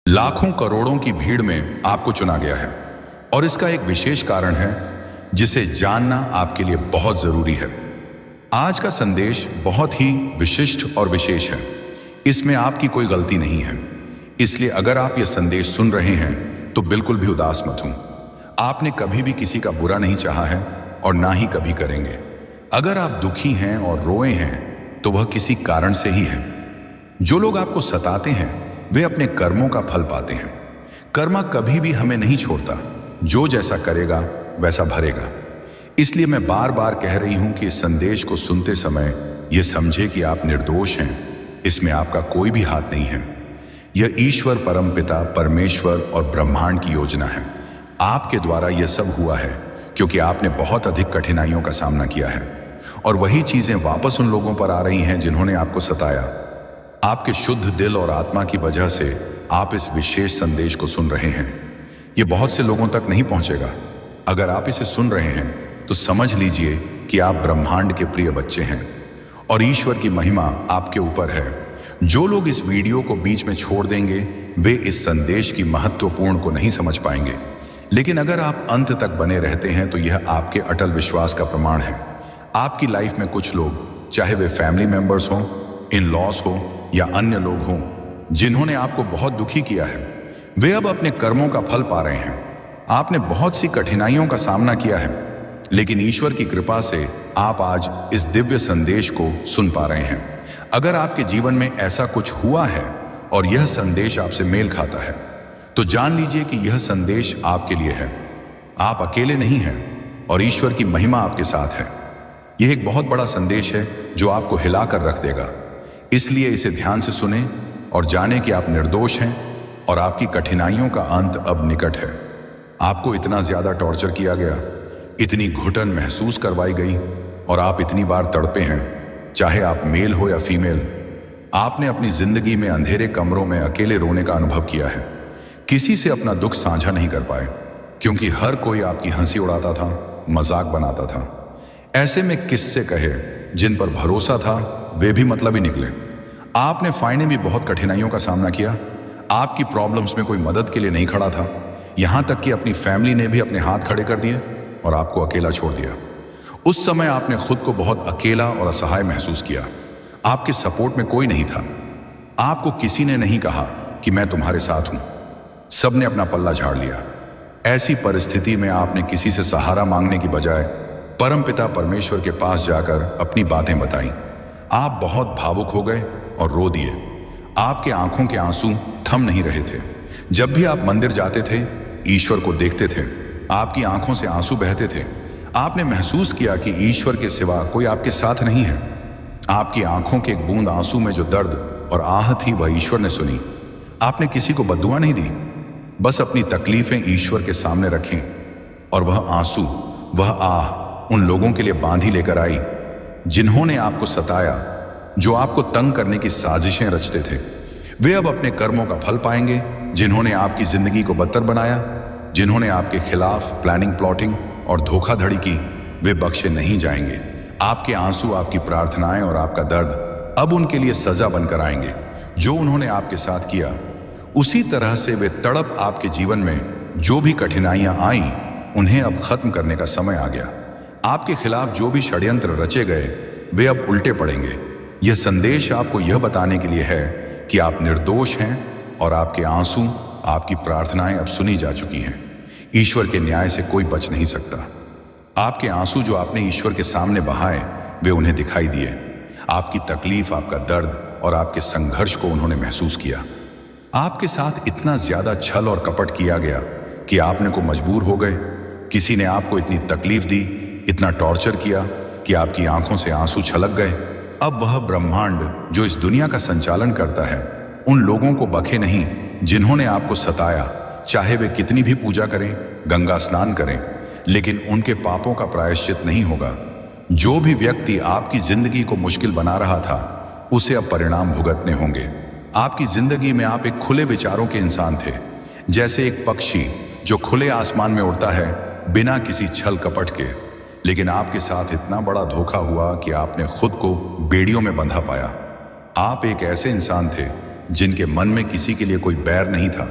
लाखों करोड़ों की भीड़ में आपको चुना गया है और इसका एक विशेष कारण है जिसे जानना आपके लिए बहुत जरूरी है। आज का संदेश बहुत ही विशिष्ट और विशेष है। इसमें आपकी कोई गलती नहीं है, इसलिए अगर आप यह संदेश सुन रहे हैं तो बिल्कुल भी उदास मत हो। आपने कभी भी किसी का बुरा नहीं चाहा है और ना ही कभी करेंगे। अगर आप दुखी हैं और रोए हैं तो वह किसी कारण से ही है। जो लोग आपको सताते हैं वे अपने कर्मों का फल पाते हैं। कर्मा कभी भी हमें नहीं छोड़ता, जो जैसा करेगा वैसा भरेगा। इसलिए मैं बार बार कह रही हूं कि इस संदेश को सुनते समय यह समझे कि आप निर्दोष हैं, इसमें आपका कोई भी हाथ नहीं है। यह ईश्वर, परमपिता, परमेश्वर और ब्रह्मांड की योजना है। आपके द्वारा यह सब हुआ है क्योंकि आपने बहुत अधिक कठिनाइयों का सामना किया है और वही चीजें वापस उन लोगों पर आ रही हैं जिन्होंने आपको सताया। आपके शुद्ध दिल और आत्मा की वजह से आप इस विशेष संदेश को सुन रहे हैं। यह बहुत से लोगों तक नहीं पहुंचेगा। अगर आप इसे सुन रहे हैं तो समझ लीजिए कि आप ब्रह्मांड के प्रिय बच्चे हैं और ईश्वर की महिमा आपके ऊपर है। जो लोग इस वीडियो को बीच में छोड़ देंगे वे इस संदेश की महत्वपूर्ण को नहीं समझ पाएंगे, लेकिन अगर आप अंत तक बने रहते हैं तो यह आपके अटल विश्वास का प्रमाण है। आपकी लाइफ में कुछ लोग, चाहे वे फैमिली मेंबर्स हों, इन लॉस हो या अन्य लोग हों, जिन्होंने आपको बहुत दुखी किया है, वे अब अपने कर्मों का फल पा रहे हैं। आपने बहुत सी कठिनाइयों का सामना किया है, लेकिन ईश्वर की कृपा से आप आज इस दिव्य संदेश को सुन पा रहे हैं। अगर आपके जीवन में ऐसा कुछ हुआ है और यह संदेश आपसे मेल खाता है तो जान लीजिए कि यह संदेश आपके लिए है। आप अकेले नहीं हैं और ईश्वर की महिमा आपके साथ है। यह एक बहुत बड़ा संदेश है जो आपको हिलाकर रख देगा। इसलिए इसे ध्यान से सुने और जाने कि आप निर्दोष हैं और आपकी कठिनाइयों का अंत अब निकट है। आपको इतना ज्यादा टॉर्चर किया गया, इतनी घुटन महसूस करवाई गई और आप इतनी बार तड़पे हैं, चाहे आप मेल हो या फीमेल। आपने अपनी जिंदगी में अंधेरे कमरों में अकेले रोने का अनुभव किया है। किसी से अपना दुख साझा नहीं कर पाए क्योंकि हर कोई आपकी हंसी उड़ाता था, मजाक बनाता था। ऐसे में किससे कहे, जिन पर भरोसा था वे भी मतलबी निकले। आपने फाइनली बहुत कठिनाइयों का सामना किया। आपकी प्रॉब्लम्स में कोई मदद के लिए नहीं खड़ा था, यहां तक कि अपनी फैमिली ने भी अपने हाथ खड़े कर दिए और आपको अकेला छोड़ दिया। उस समय आपने खुद को बहुत अकेला और असहाय महसूस किया। आपके सपोर्ट में कोई नहीं था। आपको किसी ने नहीं कहा कि मैं तुम्हारे साथ हूं। सबने अपना पल्ला झाड़ लिया। ऐसी परिस्थिति में आपने किसी से सहारा मांगने की बजाय परमपिता परमेश्वर के पास जाकर अपनी बातें बताई। आप बहुत भावुक हो गए और रो दिए। आपके आंखों के आंसू थम नहीं रहे थे। जब भी आप मंदिर जाते थे, ईश्वर को देखते थे, आपकी आंखों से आंसू बहते थे। आपने महसूस किया कि ईश्वर के सिवा कोई आपके साथ नहीं है। आपकी आंखों के एक बूंद आंसू में जो दर्द और आह थी वह ईश्वर ने सुनी। आपने किसी को बद्दुआ नहीं दी, बस अपनी तकलीफें ईश्वर के सामने रखें और वह आंसू, वह आह उन लोगों के लिए बांधी लेकर आई जिन्होंने आपको सताया, जो आपको तंग करने की साजिशें रचते थे। वे अब अपने कर्मों का फल पाएंगे। जिन्होंने आपकी जिंदगी को बदतर बनाया, जिन्होंने आपके खिलाफ प्लानिंग, प्लॉटिंग और धोखाधड़ी की, वे बख्शे नहीं जाएंगे। आपके आंसू, आपकी प्रार्थनाएं और आपका दर्द अब उनके लिए सजा बनकर आएंगे। जो उन्होंने आपके साथ किया उसी तरह से वे तड़प आपके जीवन में जो भी कठिनाइयां आईं उन्हें अब खत्म करने का समय आ गया। आपके खिलाफ जो भी षड्यंत्र रचे गए वे अब उल्टे पड़ेंगे। यह संदेश आपको यह बताने के लिए है कि आप निर्दोष हैं और आपके आंसू, आपकी प्रार्थनाएं अब सुनी जा चुकी हैं। ईश्वर के न्याय से कोई बच नहीं सकता। आपके आंसू जो आपने ईश्वर के सामने बहाए वे उन्हें दिखाई दिए। आपकी तकलीफ, आपका दर्द और आपके संघर्ष को उन्होंने महसूस किया। आपके साथ इतना ज्यादा छल और कपट किया गया कि आपने को मजबूर हो गए। किसी ने आपको इतनी तकलीफ दी, इतना टॉर्चर किया कि आपकी आंखों से आंसू छलक गए। अब वह ब्रह्मांड जो इस दुनिया का संचालन करता है उन लोगों को बखे नहीं जिन्होंने आपको सताया। चाहे वे कितनी भी पूजा करें, गंगा स्नान करें, लेकिन उनके पापों का प्रायश्चित नहीं होगा। जो भी व्यक्ति आपकी जिंदगी को मुश्किल बना रहा था उसे अब परिणाम भुगतने होंगे। आपकी जिंदगी में आप एक खुले विचारों के इंसान थे, जैसे एक पक्षी जो खुले आसमान में उड़ता है बिना किसी छल कपट के। लेकिन आपके साथ इतना बड़ा धोखा हुआ कि आपने खुद को बेड़ियों में बंधा पाया। आप एक ऐसे इंसान थे जिनके मन में किसी के लिए कोई बैर नहीं था,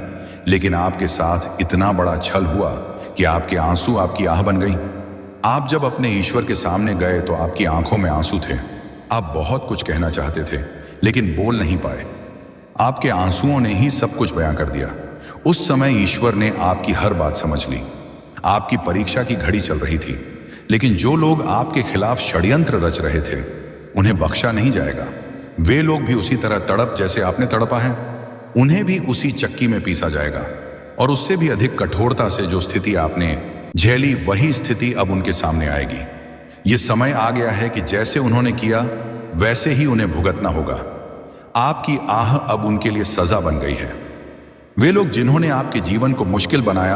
लेकिन आपके साथ इतना बड़ा छल हुआ कि आपके आंसू आपकी आह बन गई। आप जब अपने ईश्वर के सामने गए तो आपकी आंखों में आंसू थे। आप बहुत कुछ कहना चाहते थे लेकिन बोल नहीं पाए। आपके आंसुओं ने ही सब कुछ बयां कर दिया। उस समय ईश्वर ने आपकी हर बात समझ ली। आपकी परीक्षा की घड़ी चल रही थी, लेकिन जो लोग आपके खिलाफ षड्यंत्र रच रहे थे उन्हें बख्शा नहीं जाएगा। वे लोग भी उसी तरह तड़प जैसे आपने तड़पा है, उन्हें भी उसी चक्की में पीसा जाएगा और उससे भी अधिक कठोरता से जो स्थिति आपने झेली वही स्थिति अब उनके सामने आएगी। ये समय आ गया है कि जैसे उन्होंने किया वैसे ही उन्हें भुगतना होगा। आपकी आह अब उनके लिए सजा बन गई है। वे लोग जिन्होंने आपके जीवन को मुश्किल बनाया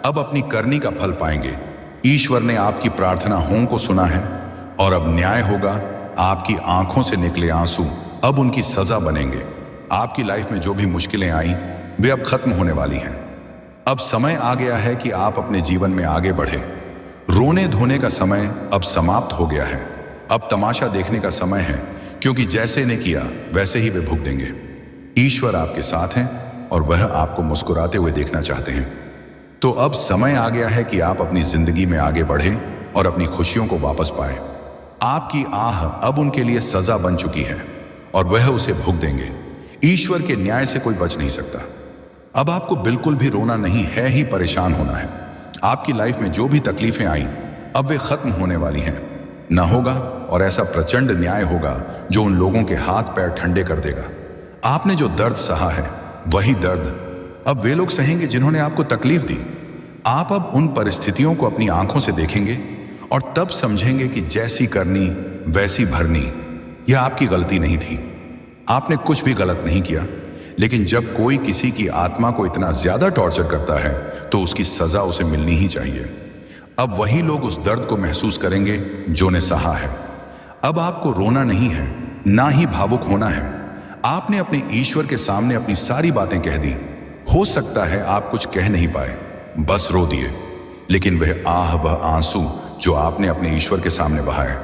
अब अपनी करनी का फल पाएंगे। ईश्वर ने आपकी प्रार्थना हों को सुना है और अब न्याय होगा। आपकी आंखों से निकले आंसू अब उनकी सजा बनेंगे। आपकी लाइफ में जो भी मुश्किलें आई वे अब खत्म होने वाली हैं। अब समय आ गया है कि आप अपने जीवन में आगे बढ़े। रोने धोने का समय अब समाप्त हो गया है। अब तमाशा देखने का समय है, क्योंकि जैसे ने किया वैसे ही वे भुगतेंगे। ईश्वर आपके साथ हैं और वह आपको मुस्कुराते हुए देखना चाहते हैं। तो अब समय आ गया है कि आप अपनी जिंदगी में आगे बढ़ें और अपनी खुशियों को वापस पाएं। आपकी आह अब उनके लिए सजा बन चुकी है और वह उसे भुग देंगे। ईश्वर के न्याय से कोई बच नहीं सकता। अब आपको बिल्कुल भी रोना नहीं है ही परेशान होना है। आपकी लाइफ में जो भी तकलीफें आई अब वे खत्म होने वाली हैं। न होगा और ऐसा प्रचंड न्याय होगा जो उन लोगों के हाथ पैर ठंडे कर देगा। आपने जो दर्द सहा है वही दर्द अब वे लोग सहेंगे जिन्होंने आपको तकलीफ दी। आप अब उन परिस्थितियों को अपनी आंखों से देखेंगे और तब समझेंगे कि जैसी करनी वैसी भरनी यह आपकी गलती नहीं थी। आपने कुछ भी गलत नहीं किया, लेकिन जब कोई किसी की आत्मा को इतना ज्यादा टॉर्चर करता है तो उसकी सजा उसे मिलनी ही चाहिए। अब वही लोग उस दर्द को महसूस करेंगे जो ने सहा है। अब आपको रोना नहीं है, ना ही भावुक होना है। आपने अपने ईश्वर के सामने अपनी सारी बातें कह दी। हो सकता है आप कुछ कह नहीं पाए, बस रो दिए, लेकिन वह आह वह आंसू जो आपने अपने ईश्वर के सामने बहाए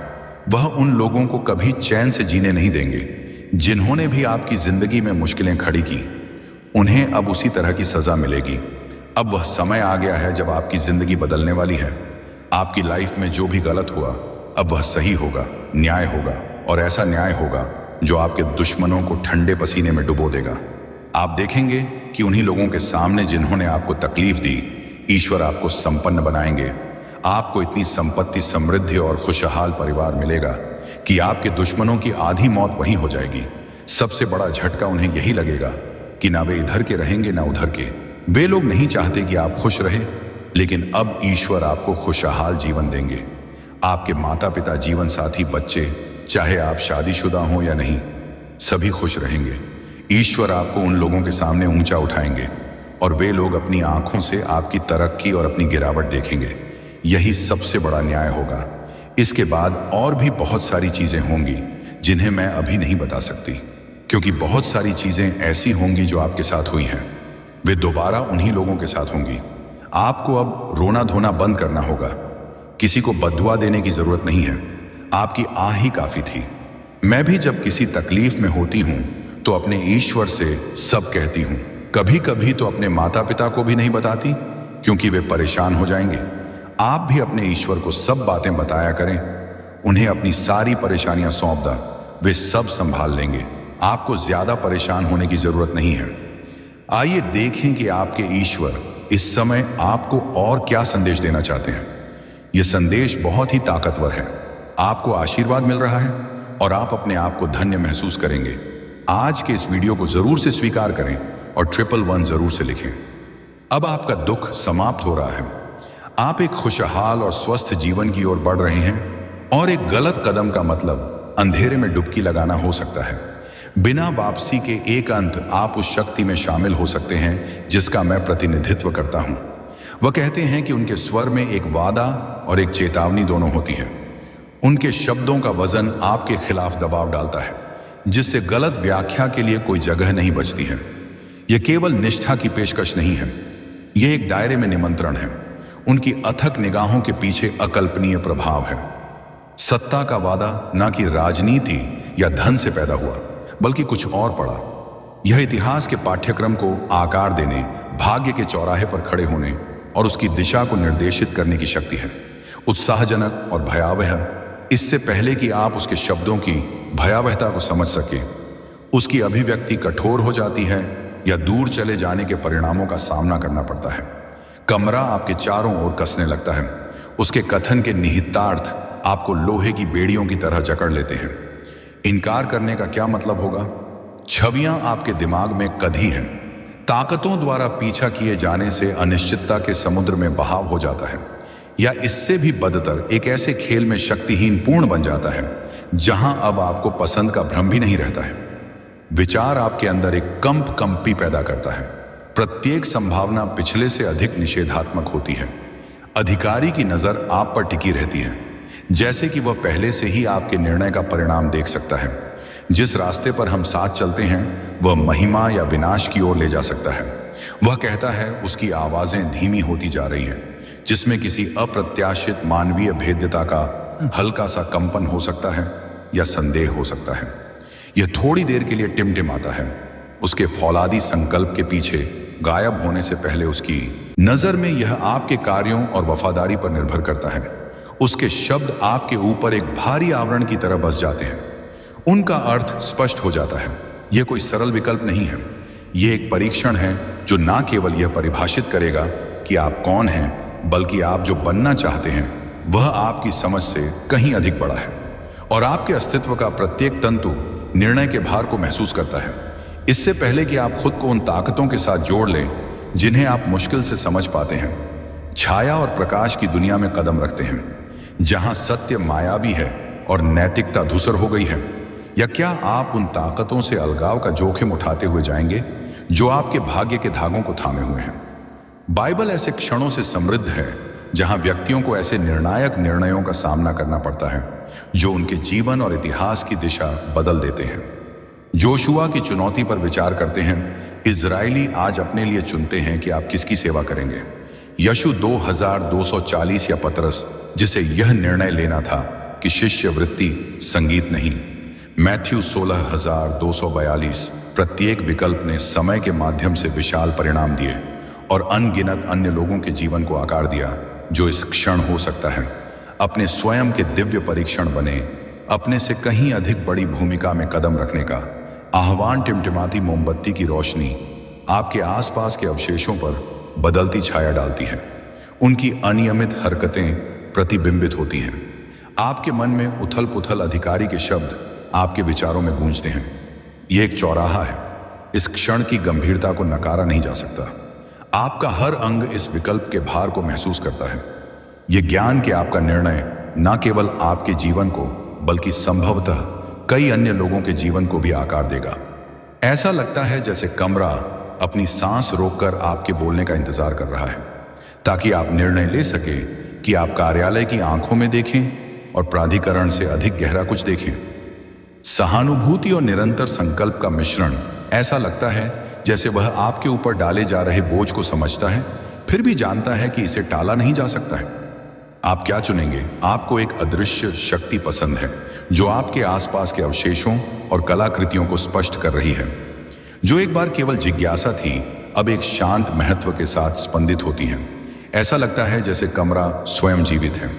वह उन लोगों को कभी चैन से जीने नहीं देंगे जिन्होंने भी आपकी जिंदगी में मुश्किलें खड़ी की। उन्हें अब उसी तरह की सजा मिलेगी। अब वह समय आ गया है जब आपकी जिंदगी बदलने वाली है। आपकी लाइफ में जो भी गलत हुआ अब वह सही होगा, न्याय होगा, और ऐसा न्याय होगा जो आपके दुश्मनों को ठंडे पसीने में डुबो देगा। आप देखेंगे कि उन्हीं लोगों के सामने जिन्होंने आपको तकलीफ दी ईश्वर आपको संपन्न बनाएंगे। आपको इतनी संपत्ति, समृद्धि और खुशहाल परिवार मिलेगा कि आपके दुश्मनों की आधी मौत वहीं हो जाएगी। सबसे बड़ा झटका उन्हें यही लगेगा कि ना वे इधर के रहेंगे ना उधर के। वे लोग नहीं चाहते कि आप खुश रहे, लेकिन अब ईश्वर आपको खुशहाल जीवन देंगे। आपके माता पिता, जीवन साथी, बच्चे, चाहे आप शादीशुदा हो या नहीं, सभी खुश रहेंगे। ईश्वर आपको उन लोगों के सामने ऊंचा उठाएंगे और वे लोग अपनी आंखों से आपकी तरक्की और अपनी गिरावट देखेंगे। यही सबसे बड़ा न्याय होगा। इसके बाद और भी बहुत सारी चीजें होंगी जिन्हें मैं अभी नहीं बता सकती, क्योंकि बहुत सारी चीजें ऐसी होंगी जो आपके साथ हुई हैं, वे दोबारा उन्हीं लोगों के साथ होंगी। आपको अब रोना धोना बंद करना होगा। किसी को बद्दुआ देने की जरूरत नहीं है, आपकी आह ही काफी थी। मैं भी जब किसी तकलीफ में होती हूं तो अपने ईश्वर से सब कहती हूं। कभी कभी तो अपने माता पिता को भी नहीं बताती, क्योंकि वे परेशान हो जाएंगे। आप भी अपने ईश्वर को सब बातें बताया करें। उन्हें अपनी सारी परेशानियां सौंप दें, वे सब संभाल लेंगे। आपको ज्यादा परेशान होने की जरूरत नहीं है। आइए देखें कि आपके ईश्वर इस समय आपको और क्या संदेश देना चाहते हैं। यह संदेश बहुत ही ताकतवर है। आपको आशीर्वाद मिल रहा है और आप अपने आप को धन्य महसूस करेंगे। आज के इस वीडियो को जरूर से स्वीकार करें और 111 जरूर से लिखें। अब आपका दुख समाप्त हो रहा है। आप एक खुशहाल और स्वस्थ जीवन की ओर बढ़ रहे हैं और एक गलत कदम का मतलब अंधेरे में डुबकी लगाना हो सकता है। बिना वापसी के एक अंत आप उस शक्ति में शामिल हो सकते हैं जिसका मैं प्रतिनिधित्व करता हूं। वह कहते हैं कि उनके स्वर में एक वादा और एक चेतावनी दोनों होती है। उनके शब्दों का वजन आपके खिलाफ दबाव डालता है, जिससे गलत व्याख्या के लिए कोई जगह नहीं बचती है। यह केवल निष्ठा की पेशकश नहीं है, यह एक दायरे में निमंत्रण है। उनकी अथक निगाहों के पीछे अकल्पनीय प्रभाव है। सत्ता का वादा न कि राजनीति या धन से पैदा हुआ, बल्कि कुछ और पड़ा। यह इतिहास के पाठ्यक्रम को आकार देने, भाग्य के चौराहे पर खड़े होने और उसकी दिशा को निर्देशित करने की शक्ति है। उत्साहजनक और भयावह, इससे पहले कि आप उसके शब्दों की भयावहता को समझ सके, उसकी अभिव्यक्ति कठोर हो जाती है या दूर चले जाने के परिणामों का सामना करना पड़ता है। कमरा आपके चारों ओर कसने लगता है। उसके कथन के निहितार्थ आपको लोहे की बेड़ियों की तरह जकड़ लेते हैं। इनकार करने का क्या मतलब होगा? छवियां आपके दिमाग में कधी हैं। ताकतों द्वारा पीछा किए जाने से अनिश्चितता के समुद्र में बहाव हो जाता है, या इससे भी बदतर एक ऐसे खेल में शक्तिहीन पूर्ण बन जाता है जहां अब आपको पसंद का भ्रम भी नहीं रहता है। विचार आपके अंदर एक कंपी पैदा करता है। प्रत्येक संभावना पिछले से अधिक निषेधात्मक होती है। अधिकारी की नजर आप पर टिकी रहती है, जैसे कि वह पहले से ही आपके निर्णय का परिणाम देख सकता है। जिस रास्ते पर हम साथ चलते हैं वह महिमा या विनाश की ओर ले जा सकता है। वह कहता है उसकी आवाजें धीमी होती जा रही हैं, जिसमें किसी अप्रत्याशित मानवीय भेद्यता का हल्का सा कंपन हो सकता है या संदेह हो सकता है। यह थोड़ी देर के लिए टिमटिमाता है। उसके फौलादी संकल्प के पीछे गायब होने से पहले उसकी नजर में यह आपके कार्यों और वफादारी पर निर्भर करता है। उसके शब्द आपके ऊपर एक भारी आवरण की तरह बस जाते हैं। उनका अर्थ स्पष्ट हो जाता है। यह कोई सरल विकल्प नहीं है। यह एक परीक्षण है जो न केवल यह परिभाषित करेगा कि आप कौन हैं, बल्कि आप जो बनना चाहते हैं वह आपकी समझ से कहीं अधिक बड़ा है। और आपके अस्तित्व का प्रत्येक तंतु निर्णय के भार को महसूस करता है। इससे पहले कि आप खुद को उन ताकतों के साथ जोड़ लें जिन्हें आप मुश्किल से समझ पाते हैं, छाया और प्रकाश की दुनिया में कदम रखते हैं, जहां सत्य मायावी है और नैतिकता धूसर हो गई है। या क्या आप उन ताकतों से अलगाव का जोखिम उठाते हुए जाएंगे जो आपके भाग्य के धागों को थामे हुए हैं? बाइबल ऐसे क्षणों से समृद्ध है जहां व्यक्तियों को ऐसे निर्णायक निर्णयों का सामना करना पड़ता है जो उनके जीवन और इतिहास की दिशा बदल देते हैं। जोशुआ की चुनौती पर विचार करते हैं। इजरायली आज अपने लिए चुनते हैं कि आप किसकी सेवा करेंगे। यशु 2240 या पतरस, जिसे यह निर्णय लेना था कि शिष्यवृत्ति संगीत नहीं। मैथ्यू 16,242। प्रत्येक विकल्प ने समय के माध्यम से विशाल परिणाम दिए और अनगिनत अन्य लोगों के जीवन को आकार दिया जो इस क्षण हो सकता है अपने स्वयं के दिव्य परीक्षण बने, अपने से कहीं अधिक बड़ी भूमिका में कदम रखने का आह्वान। टिमटिमाती मोमबत्ती की रोशनी आपके आसपास के अवशेषों पर बदलती छाया डालती है। उनकी अनियमित हरकतें प्रतिबिंबित होती हैं। आपके मन में उथल पुथल अधिकारी के शब्द आपके विचारों में गूंजते हैं। यह एक चौराहा है। इस क्षण की गंभीरता को नकारा नहीं जा सकता। आपका हर अंग इस विकल्प के भार को महसूस करता है। यह ज्ञान कि आपका निर्णय न केवल आपके जीवन को बल्कि संभवतः कई अन्य लोगों के जीवन को भी आकार देगा। ऐसा लगता है जैसे कमरा अपनी सांस रोककर आपके बोलने का इंतजार कर रहा है, ताकि आप निर्णय ले सके कि आप कार्यालय की आंखों में देखें और प्राधिकरण से अधिक गहरा कुछ देखें। सहानुभूति और निरंतर संकल्प का मिश्रण। ऐसा लगता है जैसे वह आपके ऊपर डाले जा रहे बोझ को समझता है, फिर भी जानता है कि इसे टाला नहीं जा सकता है। आप क्या चुनेंगे? आपको एक अदृश्य शक्ति पसंद है जो आपके आसपास के अवशेषों और कलाकृतियों को स्पष्ट कर रही है। जो एक बार केवल जिज्ञासा थी, अब एक शांत महत्व के साथ स्पंदित होती है। ऐसा लगता है जैसे कमरा स्वयं जीवित है,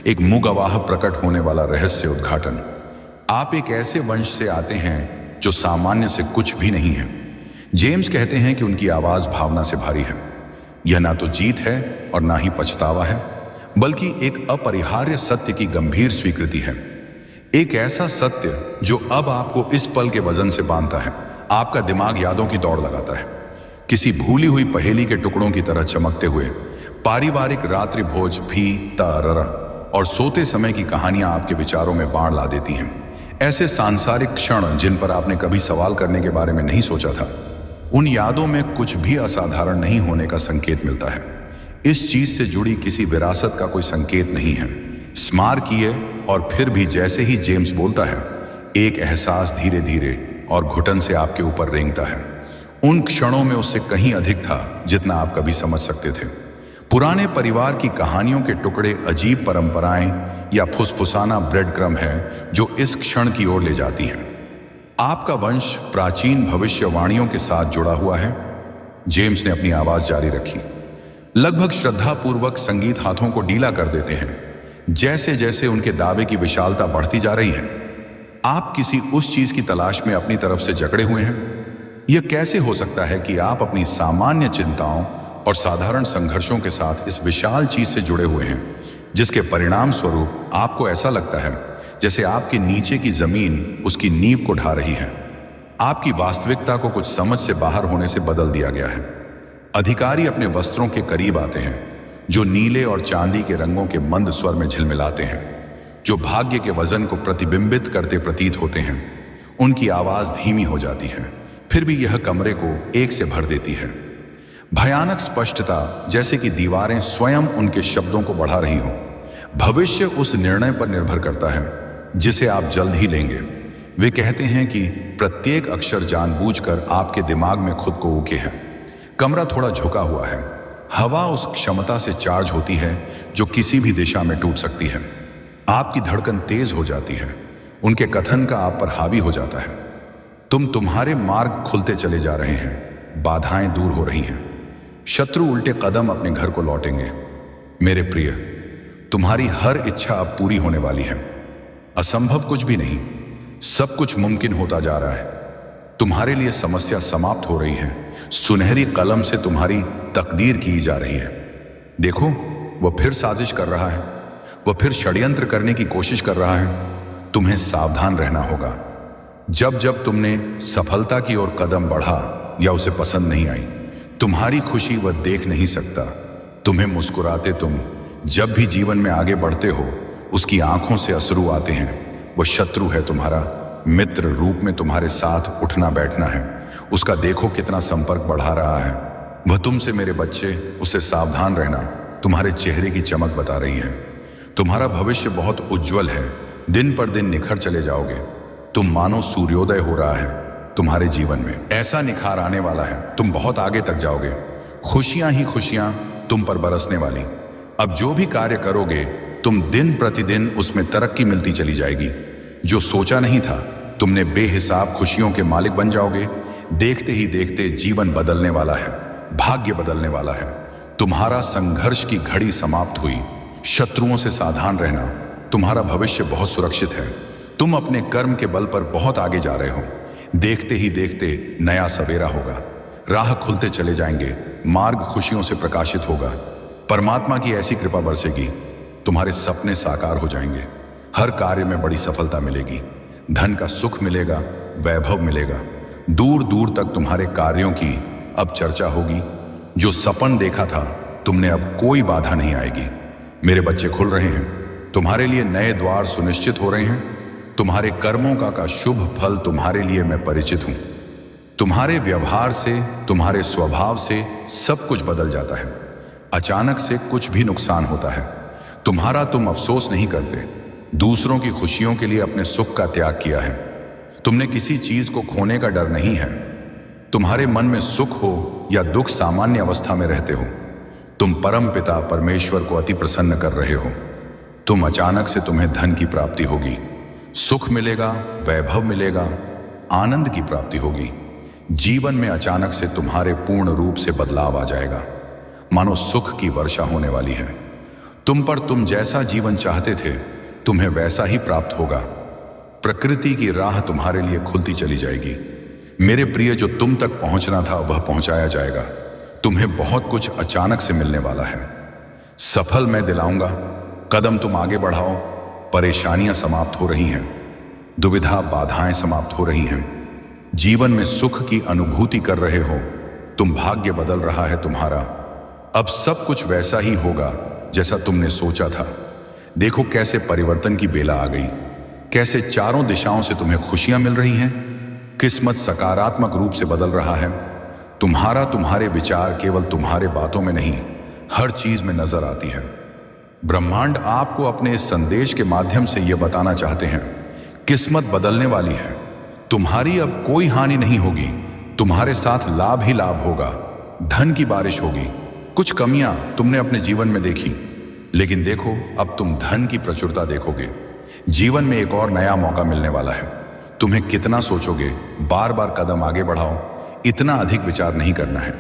एक मुगवाह प्रकट होने वाला रहस्य उद्घाटन। आप एक ऐसे वंश से आते हैं जो सामान्य से कुछ भी नहीं है। जेम्स कहते हैं कि उनकी आवाज भावना से भारी है। यह ना तो जीत है और ना ही पछतावा है, बल्कि एक अपरिहार्य सत्य की गंभीर स्वीकृति है। एक ऐसा सत्य जो अब आपको इस पल के वजन से बांधता है। आपका दिमाग यादों की दौड़ लगाता है, किसी भूली हुई पहेली के टुकड़ों की तरह चमकते हुए। पारिवारिक रात्रि भोज भी तरर और सोते समय की कहानियां आपके विचारों में बाढ़ ला देती हैं। ऐसे सांसारिक क्षण जिन पर आपने कभी सवाल करने के बारे में नहीं सोचा था, उन यादों में कुछ भी असाधारण नहीं होने का संकेत मिलता है। इस चीज से जुड़ी किसी विरासत का कोई संकेत नहीं है। स्मारकीय। और फिर भी जैसे ही जेम्स बोलता है, एक एहसास धीरे धीरे और घुटन से आपके ऊपर रेंगता है। उन क्षणों में उससे कहीं अधिक था जितना आप कभी समझ सकते थे। पुराने परिवार की कहानियों के टुकड़े, अजीब परंपराएं या फुसफुसाना ब्रेड क्रम है जो इस क्षण की ओर ले जाती हैं। आपका वंश प्राचीन भविष्यवाणियों के साथ जुड़ा हुआ है। जेम्स ने अपनी आवाज जारी रखी, लगभग श्रद्धापूर्वक। संगीत हाथों को ढीला कर देते हैं जैसे जैसे उनके दावे की विशालता बढ़ती जा रही है। आप किसी उस चीज की तलाश में अपनी तरफ से जकड़े हुए हैं। यह कैसे हो सकता है कि आप अपनी सामान्य चिंताओं और साधारण संघर्षों के साथ इस विशाल चीज से जुड़े हुए हैं, जिसके परिणाम स्वरूप आपको ऐसा लगता है जैसे आपके नीचे की जमीन उसकी नींव को ढा रही है। आपकी वास्तविकता को कुछ समझ से बाहर होने से बदल दिया गया है। अधिकारी अपने वस्त्रों के करीब आते हैं, जो नीले और चांदी के रंगों के मंद स्वर में झिलमिलाते हैं, जो भाग्य के वजन को प्रतिबिंबित करते प्रतीत होते हैं। उनकी आवाज धीमी हो जाती है, फिर भी यह कमरे को एक से भर देती है। भयानक स्पष्टता, जैसे कि दीवारें स्वयं उनके शब्दों को बढ़ा रही हों। भविष्य उस निर्णय पर निर्भर करता है जिसे आप जल्द ही लेंगे। वे कहते हैं कि प्रत्येक अक्षर जानबूझकर आपके दिमाग में खुद को उके है। कमरा थोड़ा झुका हुआ है। हवा उस क्षमता से चार्ज होती है जो किसी भी दिशा में टूट सकती है। आपकी धड़कन तेज हो जाती है। उनके कथन का आप पर हावी हो जाता है। तुम्हारे मार्ग खुलते चले जा रहे हैं, बाधाएं दूर हो रही हैं, शत्रु उल्टे कदम अपने घर को लौटेंगे। मेरे प्रिय, तुम्हारी हर इच्छा अब पूरी होने वाली है। असंभव कुछ भी नहीं, सब कुछ मुमकिन होता जा रहा है। तुम्हारे लिए समस्या समाप्त हो रही है। सुनहरी कलम से तुम्हारी तकदीर की जा रही है। देखो, वह फिर साजिश कर रहा है, वह फिर षड्यंत्र करने की कोशिश कर रहा है। तुम्हें सावधान रहना होगा। जब जब तुमने सफलता की ओर कदम बढ़ा या उसे पसंद नहीं आई, तुम्हारी खुशी वह देख नहीं सकता। तुम्हें मुस्कुराते तुम जब भी जीवन में आगे बढ़ते हो, उसकी आंखों से अश्रु आते हैं। वह शत्रु है तुम्हारा मित्र रूप में तुम्हारे साथ उठना बैठना है। उसका देखो कितना संपर्क बढ़ा रहा है। वह तुमसे, मेरे बच्चे, उससे सावधान रहना, तुम्हारे चेहरे की चमक बता रही है। तुम्हारा भविष्य बहुत उज्जवल है। दिन पर दिन निखर चले जाओगे। तुम मानो सूर्योदय हो रहा है तुम्हारे जीवन में। ऐसा निखार आने वाला है, तुम बहुत आगे तक जाओगे। खुशियां ही खुशियां तुम पर बरसने वाली। अब जो भी कार्य करोगे, तुम दिन प्रतिदिन उसमें तरक्की मिलती चली जाएगी। जो सोचा नहीं था, तुमने बेहिसाब खुशियों के मालिक बन जाओगे। देखते ही देखते जीवन बदलने वाला है, भाग्य बदलने वाला है। तुम्हारा संघर्ष की घड़ी समाप्त हुई। शत्रुओं से सावधान रहना। तुम्हारा भविष्य बहुत सुरक्षित है। तुम अपने कर्म के बल पर बहुत आगे जा रहे हो। देखते ही देखते नया सवेरा होगा। राह खुलते चले जाएंगे। मार्ग खुशियों से प्रकाशित होगा। परमात्मा की ऐसी कृपा बरसेगी, तुम्हारे सपने साकार हो जाएंगे। हर कार्य में बड़ी सफलता मिलेगी। धन का सुख मिलेगा, वैभव मिलेगा। दूर दूर तक तुम्हारे कार्यों की अब चर्चा होगी। जो सपन देखा था तुमने, अब कोई बाधा नहीं आएगी। मेरे बच्चे खुल रहे हैं। तुम्हारे लिए नए द्वार सुनिश्चित हो रहे हैं। तुम्हारे कर्मों का शुभ फल तुम्हारे लिए मैं परिचित हूं। तुम्हारे व्यवहार से, तुम्हारे स्वभाव से सब कुछ बदल जाता है। अचानक से कुछ भी नुकसान होता है। तुम अफसोस नहीं करते। दूसरों की खुशियों के लिए अपने सुख का त्याग किया है। तुमने किसी चीज को खोने का डर नहीं है। तुम्हारे मन में सुख हो या दुख, सामान्य अवस्था में रहते हो। तुम परम पिता परमेश्वर को अति प्रसन्न कर रहे हो। अचानक से तुम्हें धन की प्राप्ति होगी, सुख मिलेगा, वैभव मिलेगा, आनंद की प्राप्ति होगी। जीवन में अचानक से तुम्हारे पूर्ण रूप से बदलाव आ जाएगा। मानो सुख की वर्षा होने वाली है। तुम जैसा जीवन चाहते थे, तुम्हें वैसा ही प्राप्त होगा। प्रकृति की राह तुम्हारे लिए खुलती चली जाएगी। मेरे प्रिय, जो तुम तक पहुंचना था वह पहुंचाया जाएगा। तुम्हें बहुत कुछ अचानक से मिलने वाला है। सफल मैं दिलाऊंगा। कदम तुम आगे बढ़ाओ। परेशानियां समाप्त हो रही हैं। दुविधा, बाधाएं समाप्त हो रही हैं। जीवन में सुख की अनुभूति कर रहे हो। भाग्य बदल रहा है तुम्हारा। अब सब कुछ वैसा ही होगा जैसा तुमने सोचा था। देखो कैसे परिवर्तन की बेला आ गई। कैसे चारों दिशाओं से तुम्हें खुशियां मिल रही हैं। किस्मत सकारात्मक रूप से बदल रहा है। तुम्हारे विचार केवल तुम्हारे बातों में नहीं, हर चीज में नजर आती है। ब्रह्मांड आपको अपने इस संदेश के माध्यम से यह बताना चाहते हैं, किस्मत बदलने वाली है। तुम्हारी अब कोई हानि नहीं होगी। तुम्हारे साथ लाभ ही लाभ होगा। धन की बारिश होगी। कुछ कमियां तुमने अपने जीवन में देखी, लेकिन देखो अब तुम धन की प्रचुरता देखोगे। जीवन में एक और नया मौका मिलने वाला है। तुम्हें कितना सोचोगे, बार बार कदम आगे बढ़ाओ, इतना अधिक विचार नहीं करना है।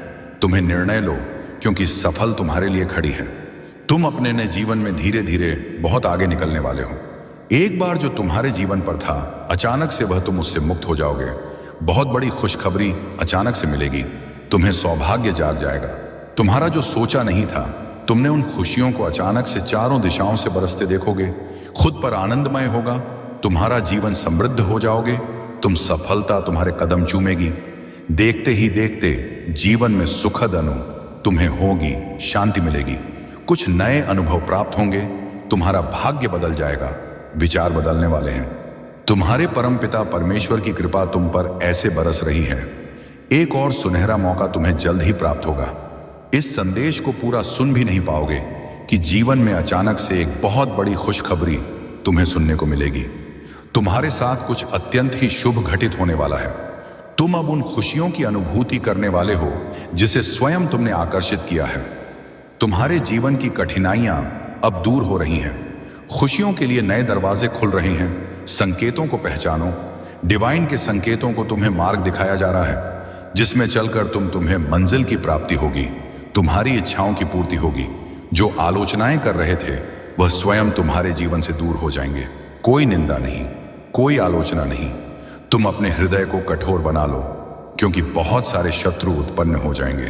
तुम्हें निर्णय लो, क्योंकि सफल तुम्हारे लिए खड़ी है। तुम अपने नए जीवन में धीरे धीरे बहुत आगे निकलने वाले हो। एक बार जो तुम्हारे जीवन पर था, अचानक से वह तुम उससे मुक्त हो जाओगे। बहुत बड़ी खुशखबरी अचानक से मिलेगी। तुम्हें सौभाग्य जाग जाएगा। तुम्हारा जो सोचा नहीं था, तुमने उन खुशियों को अचानक से चारों दिशाओं से बरसते देखोगे। खुद पर आनंदमय होगा। तुम्हारा जीवन समृद्ध हो जाओगे। तुम सफलता तुम्हारे कदम चूमेगी। देखते ही देखते जीवन में सुखद तुम्हें होगी, शांति मिलेगी। कुछ नए अनुभव प्राप्त होंगे। तुम्हारा भाग्य बदल जाएगा। विचार बदलने वाले हैं। तुम्हारे परमपिता परमेश्वर की कृपा तुम पर ऐसे बरस रही है। एक और सुनहरा मौका तुम्हें जल्द ही प्राप्त होगा। इस संदेश को पूरा सुन भी नहीं पाओगे कि जीवन में अचानक से एक बहुत बड़ी खुशखबरी तुम्हें सुनने को मिलेगी। तुम्हारे साथ कुछ अत्यंत ही शुभ घटित होने वाला है। तुम अब उन खुशियों की अनुभूति करने वाले हो जिसे स्वयं तुमने आकर्षित किया है। तुम्हारे जीवन की कठिनाइयां अब दूर हो रही हैं। खुशियों के लिए नए दरवाजे खुल रहे हैं। संकेतों को पहचानो। डिवाइन के संकेतों को तुम्हें मार्ग दिखाया जा रहा है, जिसमें चलकर तुम्हें मंजिल की प्राप्ति होगी। तुम्हारी इच्छाओं की पूर्ति होगी। जो आलोचनाएं कर रहे थे, वह स्वयं तुम्हारे जीवन से दूर हो जाएंगे। कोई निंदा नहीं, कोई आलोचना नहीं। तुम अपने हृदय को कठोर बना लो, क्योंकि बहुत सारे शत्रु उत्पन्न हो जाएंगे।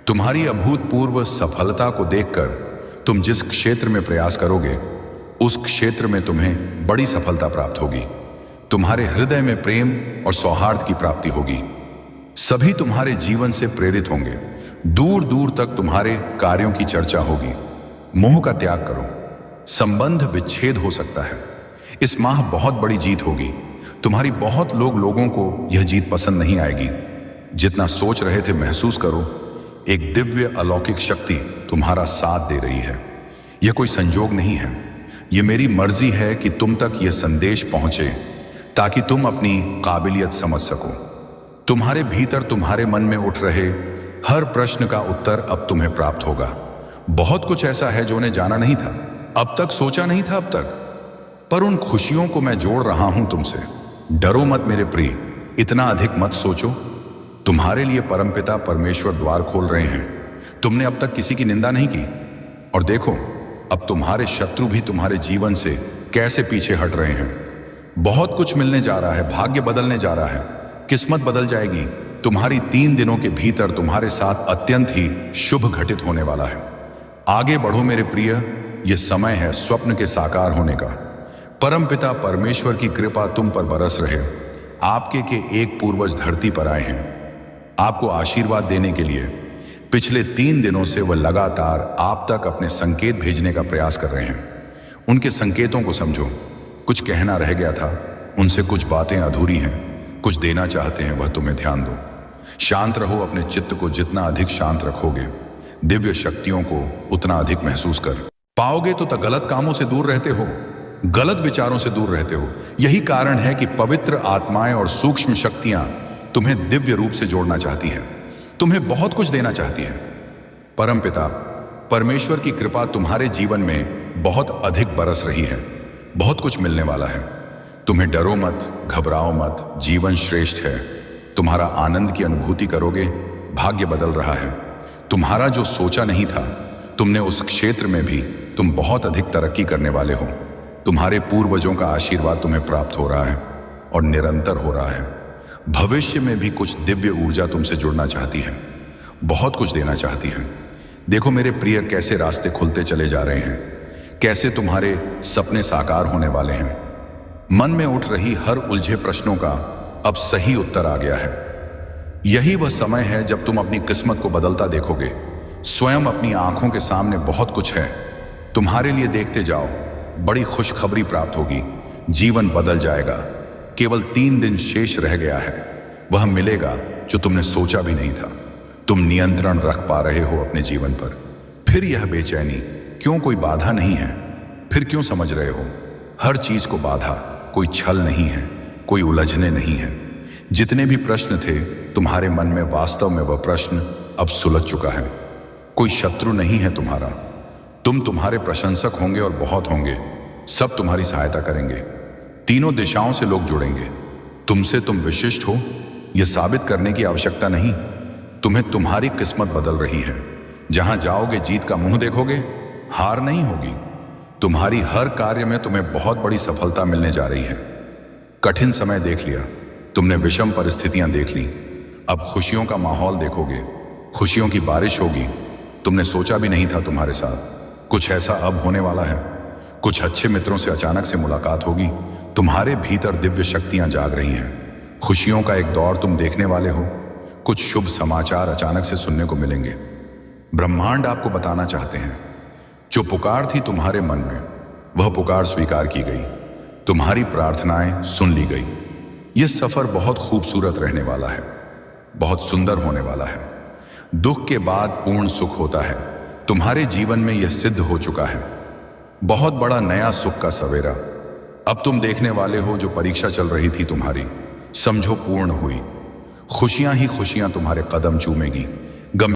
तुम्हारी अभूतपूर्व सफलता को देखकर तुम जिस क्षेत्र में प्रयास करोगे, उस क्षेत्र में तुम्हें बड़ी सफलता प्राप्त होगी। तुम्हारे हृदय में प्रेम और सौहार्द की प्राप्ति होगी। सभी तुम्हारे जीवन से प्रेरित होंगे। दूर दूर तक तुम्हारे कार्यों की चर्चा होगी। मोह का त्याग करो। संबंध विच्छेद हो सकता है। इस माह बहुत बड़ी जीत होगी। तुम्हारी बहुत लोगों को यह जीत पसंद नहीं आएगी। जितना सोच रहे थे महसूस करो, एक दिव्य अलौकिक शक्ति तुम्हारा साथ दे रही है। यह कोई संजोग नहीं है। यह मेरी मर्जी है कि तुम तक यह संदेश पहुंचे, ताकि तुम अपनी काबिलियत समझ सको। तुम्हारे भीतर तुम्हारे मन में उठ रहे हर प्रश्न का उत्तर अब तुम्हें प्राप्त होगा। बहुत कुछ ऐसा है जो उन्हें जाना नहीं था, अब तक सोचा नहीं था अब तक, पर उन खुशियों को मैं जोड़ रहा हूं तुमसे। डरो मत मेरे प्रिय, इतना अधिक मत सोचो। तुम्हारे लिए परमपिता परमेश्वर द्वार खोल रहे हैं। तुमने अब तक किसी की निंदा नहीं की, और देखो अब तुम्हारे शत्रु भी तुम्हारे जीवन से कैसे पीछे हट रहे हैं। बहुत कुछ मिलने जा रहा है। भाग्य बदलने जा रहा है। किस्मत बदल जाएगी। तुम्हारी 3 दिनों के भीतर तुम्हारे साथ अत्यंत ही शुभ घटित होने वाला है। आगे बढ़ो मेरे प्रिय, यह समय है स्वप्न के साकार होने का। परमपिता परमेश्वर की कृपा तुम पर बरस रहे। आपके के एक पूर्वज धरती पर आए हैं आपको आशीर्वाद देने के लिए। पिछले 3 दिनों से वह लगातार आप तक अपने संकेत भेजने का प्रयास कर रहे हैं। उनके संकेतों को समझो। कुछ कहना रह गया था, उनसे कुछ बातें अधूरी हैं। कुछ देना चाहते हैं, वह तुम्हें ध्यान दो। शांत रहो। अपने चित्त को जितना अधिक शांत रखोगे, दिव्य शक्तियों को उतना अधिक महसूस कर पाओगे। तो गलत कामों से दूर रहते हो, गलत विचारों से दूर रहते हो। यही कारण है कि पवित्र आत्माएं और सूक्ष्म शक्तियां तुम्हें दिव्य रूप से जोड़ना चाहती हैं। तुम्हें बहुत कुछ देना चाहती हैं। परमपिता परमेश्वर की कृपा तुम्हारे जीवन में बहुत अधिक बरस रही है। बहुत कुछ मिलने वाला है। तुम्हें डरो मत, घबराओ मत। जीवन श्रेष्ठ है। तुम्हारा आनंद की अनुभूति करोगे। भाग्य बदल रहा है। तुम्हारा जो सोचा नहीं था, तुमने उस क्षेत्र में भी तुम बहुत अधिक तरक्की करने वाले हो। तुम्हारे पूर्वजों का आशीर्वाद तुम्हें प्राप्त हो रहा है और निरंतर हो रहा है। भविष्य में भी कुछ दिव्य ऊर्जा तुमसे जुड़ना चाहती है। बहुत कुछ देना चाहती है। देखो मेरे प्रिय, कैसे रास्ते खुलते चले जा रहे हैं। कैसे तुम्हारे सपने साकार होने वाले हैं। मन में उठ रही हर उलझे प्रश्नों का अब सही उत्तर आ गया है। यही वह समय है जब तुम अपनी किस्मत को बदलता देखोगे। स्वयं अपनी आंखों के सामने बहुत कुछ है। तुम्हारे लिए देखते जाओ। बड़ी खुशखबरी प्राप्त होगी। जीवन बदल जाएगा। केवल 3 दिन शेष रह गया है। वह मिलेगा जो तुमने सोचा भी नहीं था। तुम नियंत्रण रख पा रहे हो अपने जीवन पर। फिर यह बेचैनी क्यों? कोई बाधा नहीं है। फिर क्यों समझ रहे हो हर चीज को बाधा? कोई छल नहीं है, कोई उलझने नहीं है। जितने भी प्रश्न थे तुम्हारे मन में, वास्तव में वह प्रश्न अब सुलझ चुका है। कोई शत्रु नहीं है तुम्हारा। तुम तुम्हारे प्रशंसक होंगे और बहुत होंगे। सब तुम्हारी सहायता करेंगे। तीनों दिशाओं से लोग जुड़ेंगे। तुमसे तुम विशिष्ट हो यह साबित करने की आवश्यकता नहीं। तुम्हें तुम्हारी किस्मत बदल रही है। जहां जाओगे जीत का मुंह देखोगे, हार नहीं होगी। तुम्हारी हर कार्य में तुम्हें बहुत बड़ी सफलता मिलने जा रही है। कठिन समय देख लिया, तुमने विषम परिस्थितियां देख ली। अब खुशियों का माहौल देखोगे, खुशियों की बारिश होगी। तुमने सोचा भी नहीं था तुम्हारे साथ कुछ ऐसा अब होने वाला है। कुछ अच्छे मित्रों से अचानक से मुलाकात होगी। तुम्हारे भीतर दिव्य शक्तियां जाग रही हैं। खुशियों का एक दौर तुम देखने वाले हो। कुछ शुभ समाचार अचानक से सुनने को मिलेंगे। ब्रह्मांड आपको बताना चाहते हैं, जो पुकार थी तुम्हारे मन में, वह पुकार स्वीकार की गई। तुम्हारी प्रार्थनाएं सुन ली गई। यह सफर बहुत खूबसूरत रहने वाला है, बहुत सुंदर होने वाला है। दुख के बाद पूर्ण सुख होता है। तुम्हारे जीवन में यह सिद्ध हो चुका है। बहुत बड़ा नया सुख का सवेरा अब तुम देखने वाले हो। जो परीक्षा चल रही थी तुम्हारी, समझो पूर्ण हुई। खुशियां ही खुशियां तुम्हारे कदम चूमेगी।